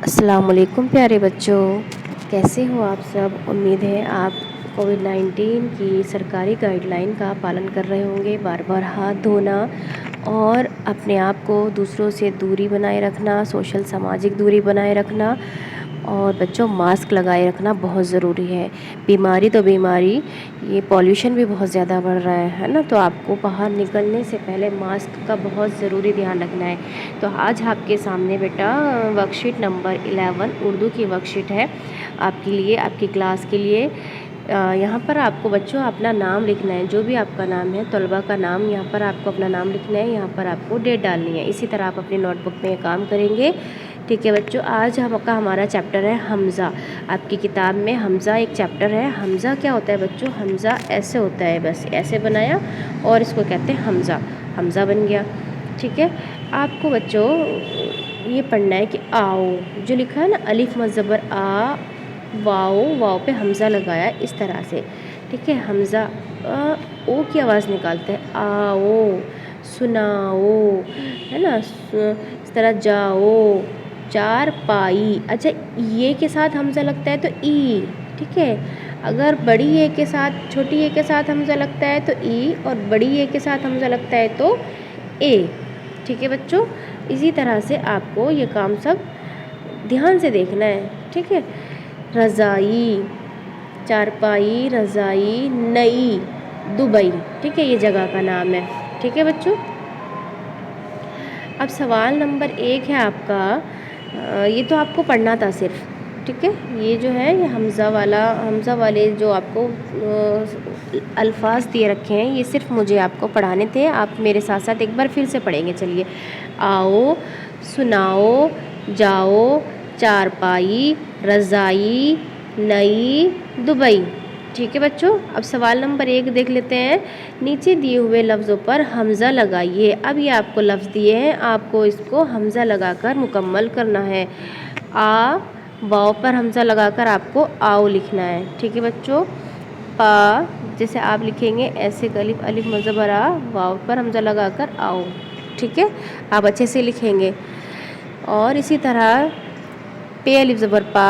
अस्सलाम वालेकुम प्यारे बच्चों, कैसे हो आप सब। उम्मीद है आप कोविड-19 की सरकारी गाइडलाइन का पालन कर रहे होंगे। बार बार हाथ धोना और अपने आप को दूसरों से दूरी बनाए रखना, सोशल सामाजिक दूरी बनाए रखना और बच्चों मास्क लगाए रखना बहुत ज़रूरी है। बीमारी तो बीमारी, ये पॉल्यूशन भी बहुत ज़्यादा बढ़ रहा है ना, तो आपको बाहर निकलने से पहले मास्क का बहुत ज़रूरी ध्यान रखना है। तो आज आपके सामने बेटा वर्कशीट नंबर 11 उर्दू की वर्कशीट है आपके लिए, आपकी क्लास के लिए। यहाँ पर आपको बच्चों अपना नाम लिखना है, जो भी आपका नाम है, तलबा का नाम, यहाँ पर आपको अपना नाम लिखना है, यहाँ पर आपको डेट डालनी है। इसी तरह आप अपनी नोटबुक में काम करेंगे। ठीक है बच्चों, आज हमारा चैप्टर है हमज़ा। आपकी किताब में हमज़ा एक चैप्टर है। हमज़ा क्या होता है बच्चों? हमज़ा ऐसे होता है, बस ऐसे बनाया और इसको कहते हैं हमज़ा। हमज़ा बन गया। ठीक है, आपको बच्चों ये पढ़ना है कि आओ, जो लिखा है ना अलिफ मज़बर आ, वाओ, वाओ पे हमज़ा लगाया इस तरह से। ठीक है, हमज़ा ओ की आवाज़ निकालते हैं, आओ, सुनाओ, है ना, इस तरह जाओ, चार पाई। अच्छा, ये के साथ हमज़ा लगता है तो ई। ठीक है, अगर बड़ी ए के साथ छोटी ए के साथ हमज़ा लगता है तो ई, और बड़ी ए के साथ हमज़ा लगता है तो ए। ठीक है बच्चों, इसी तरह से आपको ये काम सब ध्यान से देखना है। ठीक है, रज़ाई, चारपाई, रज़ाई, नई, दुबई। ठीक है, ये जगह का नाम है। ठीक है बच्चों, अब सवाल नंबर 1 है आपका। ये तो आपको पढ़ना था सिर्फ। ठीक है, ये जो है ये हमज़ा वाले जो आपको अल्फाज दिए रखे हैं, ये सिर्फ मुझे आपको पढ़ाने थे। आप मेरे साथ साथ एक बार फिर से पढ़ेंगे। चलिए, आओ, सुनाओ, जाओ, चारपाई, रज़ाई, नई, दुबई। ठीक है बच्चों, अब सवाल नंबर 1 देख लेते हैं। नीचे दिए हुए लफ्ज़ों पर हमज़ा लगाइए। अब ये आपको लफ्ज़ दिए हैं, आपको इसको हमज़ा लगाकर मुकम्मल करना है। आ, वाव पर हमज़ा लगाकर आपको आओ लिखना है। ठीक है बच्चों, पा जैसे आप लिखेंगे ऐसे, अलिफ अलिफ मज़बर आ, वाव पर हमज़ा लगाकर आओ। ठीक है, आप अच्छे से लिखेंगे। और इसी तरह पे अलिफ ज़बर पा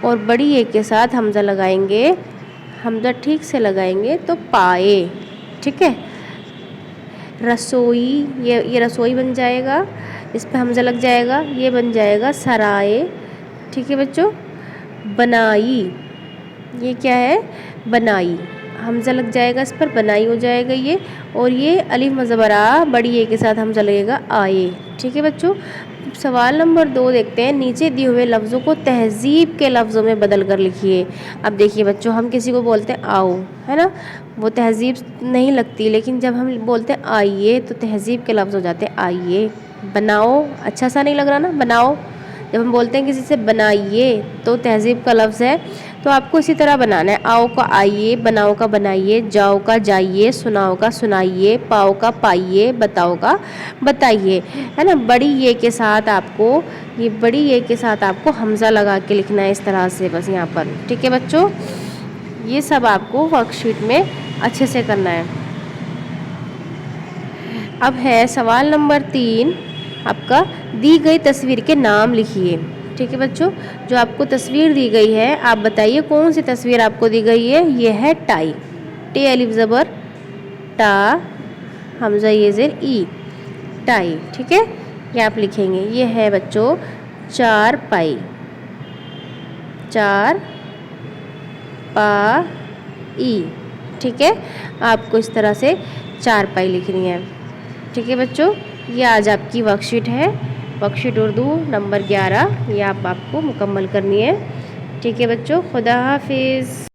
और बड़ी ए के साथ हमज़ा लगाएंगे, हमज़ा ठीक से लगाएंगे तो पाए। ठीक है, रसोई, ये रसोई बन जाएगा, इस पर हमज़ा लग जाएगा, ये बन जाएगा सराय। ठीक है बच्चों, बनाई, ये क्या है? बनाई, हमज़ा लग जाएगा इस पर, बनाई हो जाएगा ये। और ये अलिफ मज़बर आ, बड़ी ए के साथ हमज़ा लगेगा, आए। ठीक है बच्चों, सवाल नंबर 2 देखते हैं। नीचे दिए हुए लफ्ज़ों को तहज़ीब के लफ्ज़ों में बदल कर लिखिए। अब देखिए बच्चों, हम किसी को बोलते हैं आओ, है ना, वो तहज़ीब नहीं लगती, लेकिन जब हम बोलते हैं आइए तो तहज़ीब के लफ्ज़ हो जाते हैं आइए। बनाओ, अच्छा सा नहीं लग रहा ना, बनाओ। जब हम बोलते हैं किसी से बनाइए तो तहज़ीब का लफ्ज़ है, तो आपको इसी तरह बनाना है। आओ का आइए, बनाओ का बनाइए, जाओ का जाइए, सुनाओ का सुनाइए, पाओ का पाइए, बताओ का बताइए, है ना। बड़ी ये के साथ आपको, ये बड़ी ये के साथ आपको हमज़ा लगा के लिखना है इस तरह से, बस यहाँ पर। ठीक है बच्चों, ये सब आपको वर्कशीट में अच्छे से करना है। अब है सवाल नंबर 3 आपका, दी गई तस्वीर के नाम लिखिए। ठीक है बच्चों, जो आपको तस्वीर दी गई है, आप बताइए कौन सी तस्वीर आपको दी गई है। ये है टाई, टे अलिफ ज़बर टा, हमज़ा ये ज़ेर ई, टाई। ठीक है, ये आप लिखेंगे। ये है बच्चों चार पाई, चार पा ई। ठीक है, आपको इस तरह से चार पाई लिखनी है। ठीक है बच्चों, ये आज आपकी वर्कशीट है, वर्कशीट उर्दू नंबर 11, ये आपको मुकम्मल करनी है। ठीक है बच्चों, खुदा हाफिज़।